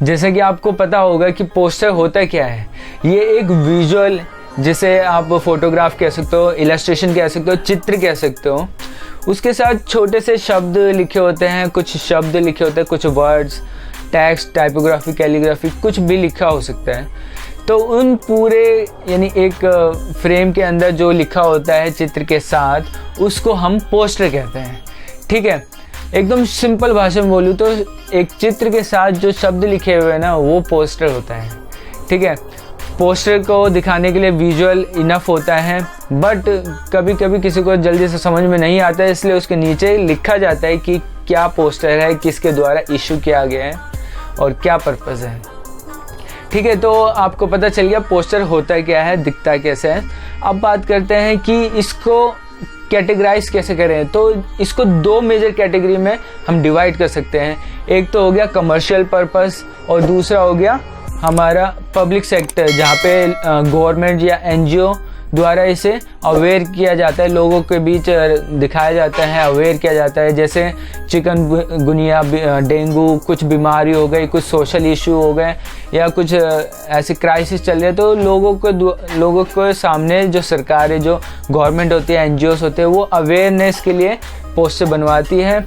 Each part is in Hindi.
जैसे कि आपको पता होगा कि पोस्टर होता क्या है। ये एक विजुअल, जिसे आप फोटोग्राफ कह सकते हो, इलस्ट्रेशन कह सकते हो, चित्र कह सकते हो, उसके साथ छोटे से शब्द लिखे होते हैं, कुछ शब्द लिखे होते हैं, कुछ वर्ड्स, टेक्स्ट, टाइपोग्राफी, कैलीग्राफी, कुछ भी लिखा हो सकता है। तो उन पूरे यानी एक फ्रेम के अंदर जो लिखा होता है चित्र के साथ, उसको हम पोस्टर कहते हैं। ठीक है, एकदम सिंपल भाषा में बोलूँ तो एक चित्र के साथ जो शब्द लिखे हुए हैं ना, वो पोस्टर होता है। ठीक है, पोस्टर को दिखाने के लिए विजुअल इनफ होता है, बट कभी कभी किसी को जल्दी से समझ में नहीं आता है, इसलिए उसके नीचे लिखा जाता है कि क्या पोस्टर है, किसके द्वारा इशू किया गया है और क्या पर्पज़ है। ठीक है, तो आपको पता चल गया पोस्टर होता क्या है, दिखता कैसे है। अब बात करते हैं कि इसको कैटेगराइज कैसे करें। तो इसको दो मेजर कैटेगरी में हम डिवाइड कर सकते हैं। एक तो हो गया कमर्शियल पर्पस और दूसरा हो गया हमारा पब्लिक सेक्टर, जहाँ पे गवर्नमेंट या एनजीओ द्वारा इसे अवेयर किया जाता है, लोगों के बीच दिखाया जाता है, अवेयर किया जाता है। जैसे चिकनगुनिया, डेंगू, कुछ बीमारी हो गई, कुछ सोशल इशू हो गए या कुछ ऐसे क्राइसिस चल रहे, तो लोगों को सामने जो सरकार है, जो गवर्नमेंट होती है, एनजीओस होते हैं, वो अवेयरनेस के लिए पोस्टर बनवाती है।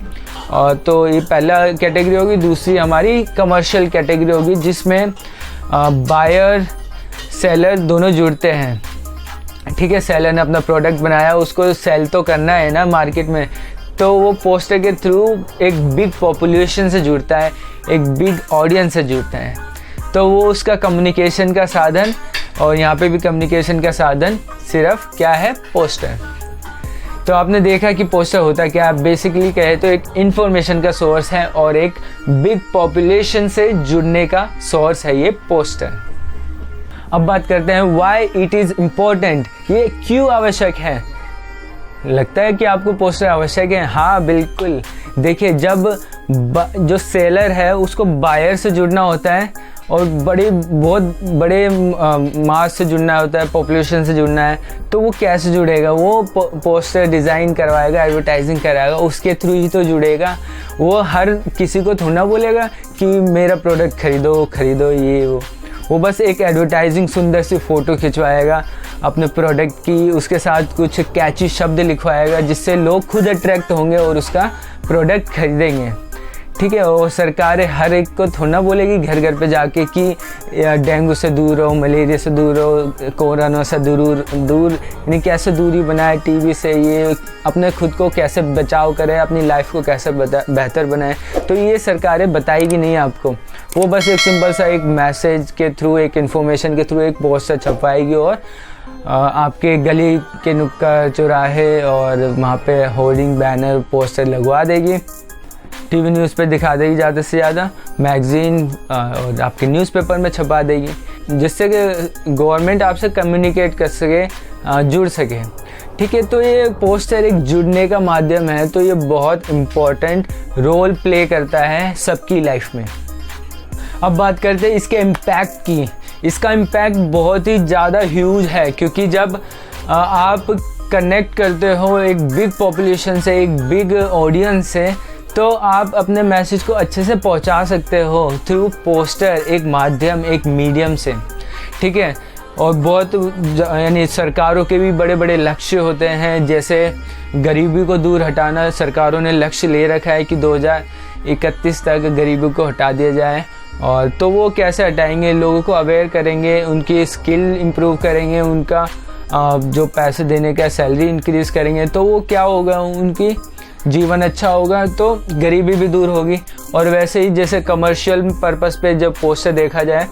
और तो ये पहला कैटेगरी होगी। दूसरी हमारी कमर्शियल कैटेगरी होगी, जिसमें बायर सेलर दोनों जुड़ते हैं। ठीक है, सेलर ने अपना प्रोडक्ट बनाया, उसको सेल तो करना है ना मार्केट में, तो वो पोस्टर के थ्रू एक बिग पॉपुलेशन से जुड़ता है, एक बिग ऑडियंस से जुड़ता है, तो वो उसका कम्युनिकेशन का साधन। और यहाँ पे भी कम्युनिकेशन का साधन सिर्फ क्या है, पोस्टर। तो आपने देखा कि पोस्टर होता क्या है। बेसिकली कहे तो एक इंफॉर्मेशन का सोर्स है और एक बिग पॉपुलेशन से जुड़ने का सोर्स है ये पोस्टर। अब बात करते हैं व्हाई इट इज़ इम्पोर्टेंट, ये क्यों आवश्यक है। लगता है कि आपको पोस्टर आवश्यक है। हाँ बिल्कुल, देखिए जब जो सेलर है उसको बायर से जुड़ना होता है और बहुत बड़े मास से जुड़ना होता है, पॉपुलेशन से जुड़ना है, तो वो कैसे जुड़ेगा, वो पोस्टर डिज़ाइन करवाएगा, एडवर्टाइजिंग कराएगा, उसके थ्रू ही तो जुड़ेगा। वो हर किसी को थोड़ा बोलेगा कि मेरा प्रोडक्ट खरीदो ये वो बस एक एडवर्टाइजिंग सुंदर सी फ़ोटो खिंचवाएगा अपने प्रोडक्ट की, उसके साथ कुछ कैची शब्द लिखवाएगा जिससे लोग खुद अट्रैक्ट होंगे और उसका प्रोडक्ट खरीदेंगे। ठीक है, और सरकारें हर एक को थोड़ा बोलेगी घर घर पे जाके कि डेंगू से दूर रहो, मलेरिया से दूर रहो, कोरोना से दूर यानी कैसे दूरी बनाए, टीबी से, ये अपने खुद को कैसे बचाव करें, अपनी लाइफ को कैसे बेहतर बनाएं। तो ये सरकारें बताएगी नहीं आपको, वो बस एक सिंपल सा एक मैसेज के थ्रू, एक इन्फॉर्मेशन के थ्रू एक पोस्टर छपवाएगी और आपके गली के नुक्कड़ चौराहे और वहाँ पे होर्डिंग, बैनर, पोस्टर लगवा देगी। टीवी न्यूज़ पे दिखा देगी ज़्यादा से ज़्यादा, मैगज़ीन और आपके न्यूज़पेपर में छपा देगी, जिससे कि गवर्नमेंट आपसे कम्युनिकेट कर सके, जुड़ सके। ठीक है, तो ये पोस्टर एक जुड़ने का माध्यम है, तो ये बहुत इम्पोर्टेंट रोल प्ले करता है सबकी लाइफ में। अब बात करते हैं इसके इम्पैक्ट की। इसका इम्पैक्ट बहुत ही ज़्यादा ह्यूज है, क्योंकि जब आप कनेक्ट करते हो एक बिग पॉपुलेशन से, एक बिग ऑडियंस से, तो आप अपने मैसेज को अच्छे से पहुंचा सकते हो थ्रू पोस्टर, एक माध्यम, एक मीडियम से। ठीक है, और बहुत यानी सरकारों के भी बड़े बड़े लक्ष्य होते हैं, जैसे गरीबी को दूर हटाना। सरकारों ने लक्ष्य ले रखा है कि 2031 तक गरीबी को हटा दिया जाए। और तो वो कैसे हटाएंगे, लोगों को अवेयर करेंगे, उनकी स्किल इम्प्रूव करेंगे, उनका जो पैसे देने का सैलरी इंक्रीज़ करेंगे, तो वो क्या होगा, उनकी जीवन अच्छा होगा, तो गरीबी भी दूर होगी। और वैसे ही जैसे कमर्शियल पर्पस पे जब पोस्टर देखा जाए,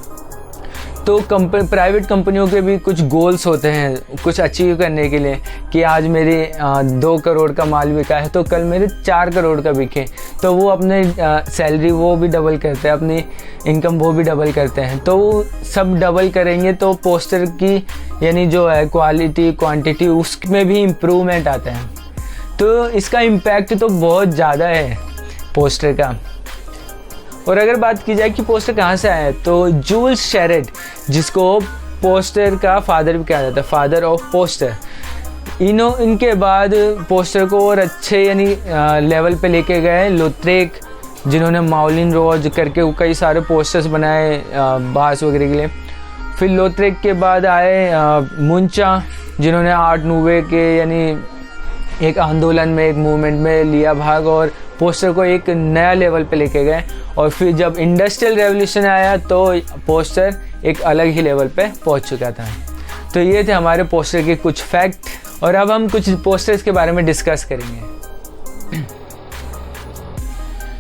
तो प्राइवेट कंपनियों के भी कुछ गोल्स होते हैं कुछ अचीव करने के लिए, कि आज मेरे 2 करोड़ का माल बिका है तो कल मेरे 4 करोड़ का बिके, तो वो अपने सैलरी वो भी डबल करते हैं, अपनी इनकम वो भी डबल करते हैं। तो वो सब डबल करेंगे तो पोस्टर की यानी जो है क्वालिटी, क्वांटिटी, उसमें भी इम्प्रूवमेंट आता है। तो इसका इम्पैक्ट तो बहुत ज़्यादा है पोस्टर का। और अगर बात की जाए कि पोस्टर कहाँ से आया है, तो जूल्स शेरेट, जिसको पोस्टर का फादर भी कहा जाता है, फादर ऑफ पोस्टर, इनके बाद पोस्टर को और अच्छे यानी लेवल पे लेके गए लोथरेक जिन्होंने माउलिन रोज करके कई सारे पोस्टर्स बनाए बास वगैरह के लिए। फिर लोथरेक के बाद आए मुंचा, जिन्होंने आर्ट नूवे के यानी एक आंदोलन में, एक मूवमेंट में लिया भाग और पोस्टर को एक नया लेवल पे लेके गए। और फिर जब इंडस्ट्रियल रेवोल्यूशन आया तो पोस्टर एक अलग ही लेवल पे पहुंच चुका था। तो ये थे हमारे पोस्टर के कुछ फैक्ट और अब हम कुछ पोस्टर्स के बारे में डिस्कस करेंगे।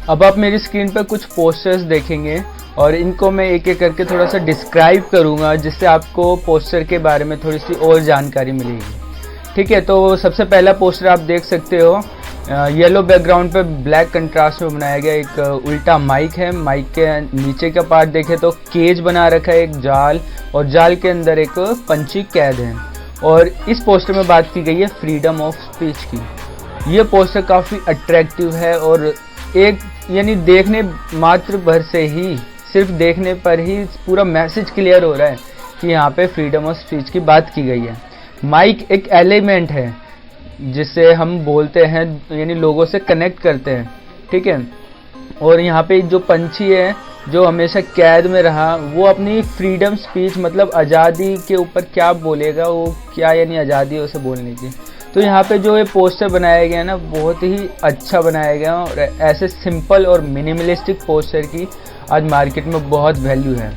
अब आप मेरी स्क्रीन पर कुछ पोस्टर्स देखेंगे और इनको मैं एक एक करके थोड़ा सा डिस्क्राइब करूंगा, जिससे आपको पोस्टर के बारे में थोड़ी सी और जानकारी मिलेगी। ठीक है, तो सबसे पहला पोस्टर आप देख सकते हो, येलो बैकग्राउंड पे ब्लैक कंट्रास्ट में बनाया गया एक उल्टा माइक है। माइक के नीचे का पार्ट देखें तो केज बना रखा है, एक जाल, और जाल के अंदर एक पंछी कैद है। और इस पोस्टर में बात की गई है फ्रीडम ऑफ स्पीच की। ये पोस्टर काफ़ी अट्रैक्टिव है और एक यानी देखने मात्र भर से ही, सिर्फ देखने पर ही पूरा मैसेज क्लियर हो रहा है कि यहाँ पे फ्रीडम ऑफ स्पीच की बात की गई है। माइक एक एलिमेंट है जिससे हम बोलते हैं, यानी लोगों से कनेक्ट करते हैं। ठीक है, और यहाँ पे जो पंछी है जो हमेशा कैद में रहा, वो अपनी फ्रीडम स्पीच मतलब आज़ादी के ऊपर क्या बोलेगा, वो क्या यानी आज़ादी है उसे बोलने की। तो यहाँ पे जो ये पोस्टर बनाया गया ना, बहुत ही अच्छा बनाया गया और ऐसे सिंपल और मिनिमलिस्टिक पोस्टर की आज मार्केट में बहुत वैल्यू है।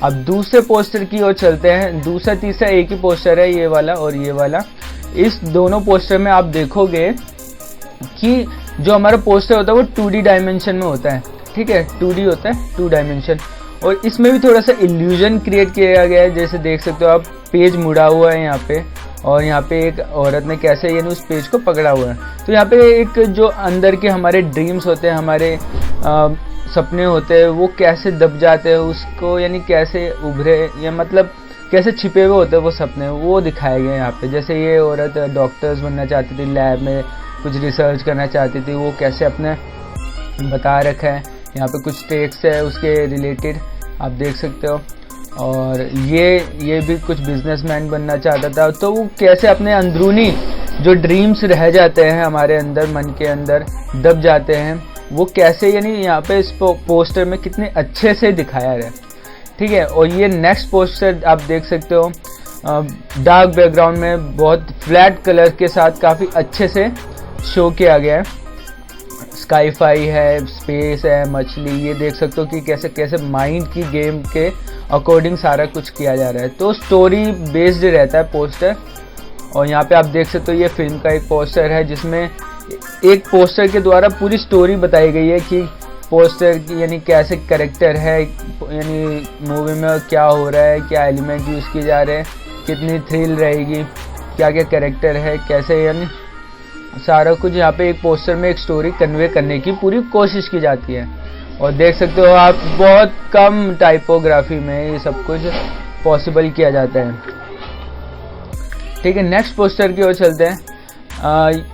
अब दूसरे पोस्टर की ओर चलते हैं। दूसरा तीसरा एक ही पोस्टर है, ये वाला और ये वाला। इस दोनों पोस्टर में आप देखोगे कि जो हमारा पोस्टर होता है वो 2D डायमेंशन में होता है। ठीक है, 2D होता है, 2 डायमेंशन, और इसमें भी थोड़ा सा इल्यूजन क्रिएट किया गया है। जैसे देख सकते हो आप, पेज मुड़ा हुआ है यहाँ पे, और यहाँ पे एक औरत ने कैसे यानी उस पेज को पकड़ा हुआ है। तो यहाँ पे एक जो अंदर के हमारे ड्रीम्स होते हैं, हमारे सपने होते हैं, वो कैसे दब जाते हैं, उसको यानी कैसे उभरे, या मतलब कैसे छिपे हुए होते हैं वो सपने, वो दिखाए गए यहाँ पे। जैसे ये औरत डॉक्टर्स बनना चाहती थी, लैब में कुछ रिसर्च करना चाहती थी, वो कैसे अपने बता रखा है। यहाँ पे कुछ टेक्स्ट है उसके रिलेटेड, आप देख सकते हो। और ये भी कुछ बिजनेसमैन बनना चाहता था, तो वो कैसे अपने अंदरूनी जो ड्रीम्स रह जाते हैं हमारे अंदर, मन के अंदर दब जाते हैं, वो कैसे यानी यहाँ पे इस पोस्टर में कितने अच्छे से दिखाया है। ठीक है, और ये नेक्स्ट पोस्टर आप देख सकते हो, डार्क बैकग्राउंड में बहुत फ्लैट कलर के साथ काफ़ी अच्छे से शो किया गया है। स्काईफाई है, स्पेस है, मछली, ये देख सकते हो कि कैसे कैसे माइंड की गेम के अकॉर्डिंग सारा कुछ किया जा रहा है। तो स्टोरी बेस्ड रहता है पोस्टर। और यहाँ पे आप देख सकते हो ये फिल्म का एक पोस्टर है, जिसमें एक पोस्टर के द्वारा पूरी स्टोरी बताई गई है कि पोस्टर की यानी कैसे कैरेक्टर है, यानी मूवी में क्या हो रहा है, क्या एलिमेंट यूज़ किए जा रहे हैं, कितनी थ्रिल रहेगी, क्या क्या कैरेक्टर है, कैसे, यानी सारा कुछ यहाँ पे एक पोस्टर में एक स्टोरी कन्वे करने की पूरी कोशिश की जाती है। और देख सकते हो आप, बहुत कम टाइपोग्राफी में ये सब कुछ पॉसिबल किया जाता है। ठीक है, नेक्स्ट पोस्टर की ओर चलते हैं।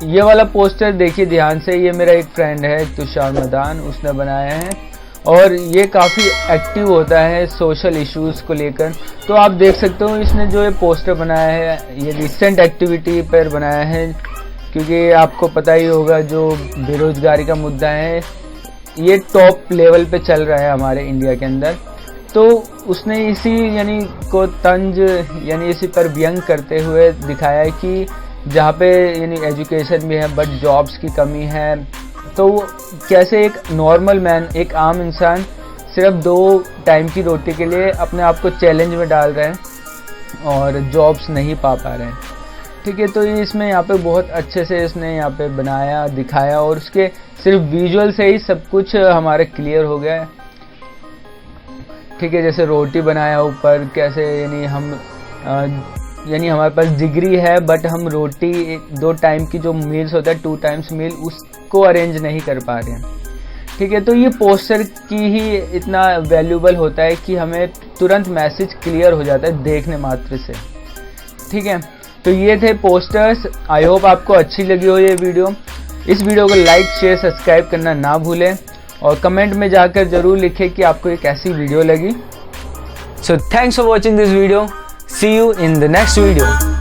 ये वाला पोस्टर देखिए ध्यान से, ये मेरा एक फ्रेंड है तुषार मदान, उसने बनाया है और ये काफ़ी एक्टिव होता है सोशल इश्यूज़ को लेकर। तो आप देख सकते हो इसने जो ये पोस्टर बनाया है, ये रिसेंट एक्टिविटी पर बनाया है, क्योंकि आपको पता ही होगा जो बेरोजगारी का मुद्दा है ये टॉप लेवल पे चल रहा है हमारे इंडिया के अंदर। तो उसने इसी यानी को तंज यानी इसी पर व्यंग करते हुए दिखाया है कि जहाँ पे यानी एजुकेशन भी है बट जॉब्स की कमी है, तो कैसे एक नॉर्मल मैन, एक आम इंसान सिर्फ 2 टाइम की रोटी के लिए अपने आप को चैलेंज में डाल रहे हैं और जॉब्स नहीं पा रहे हैं। ठीक है, तो इसमें यहाँ पे बहुत अच्छे से इसने यहाँ पे बनाया, दिखाया, और उसके सिर्फ विजुअल से ही सब कुछ हमारे क्लियर हो गया है। ठीक है, जैसे रोटी बनाया ऊपर, कैसे यानी हम यानी हमारे पास जिगरी है बट हम रोटी 2 टाइम की जो मील्स होता है 2 टाइम्स मील, उसको अरेंज नहीं कर पा रहे हैं। ठीक है, तो ये पोस्टर की ही इतना वैल्यूबल होता है कि हमें तुरंत मैसेज क्लियर हो जाता है देखने मात्र से। ठीक है, तो ये थे पोस्टर्स। आई होप आपको अच्छी लगी हो ये वीडियो। इस वीडियो को लाइक, शेयर, सब्सक्राइब करना ना भूलें और कमेंट में जाकर ज़रूर लिखें कि आपको एक ऐसी वीडियो लगी। So thanks for watching this video. See you in the next video.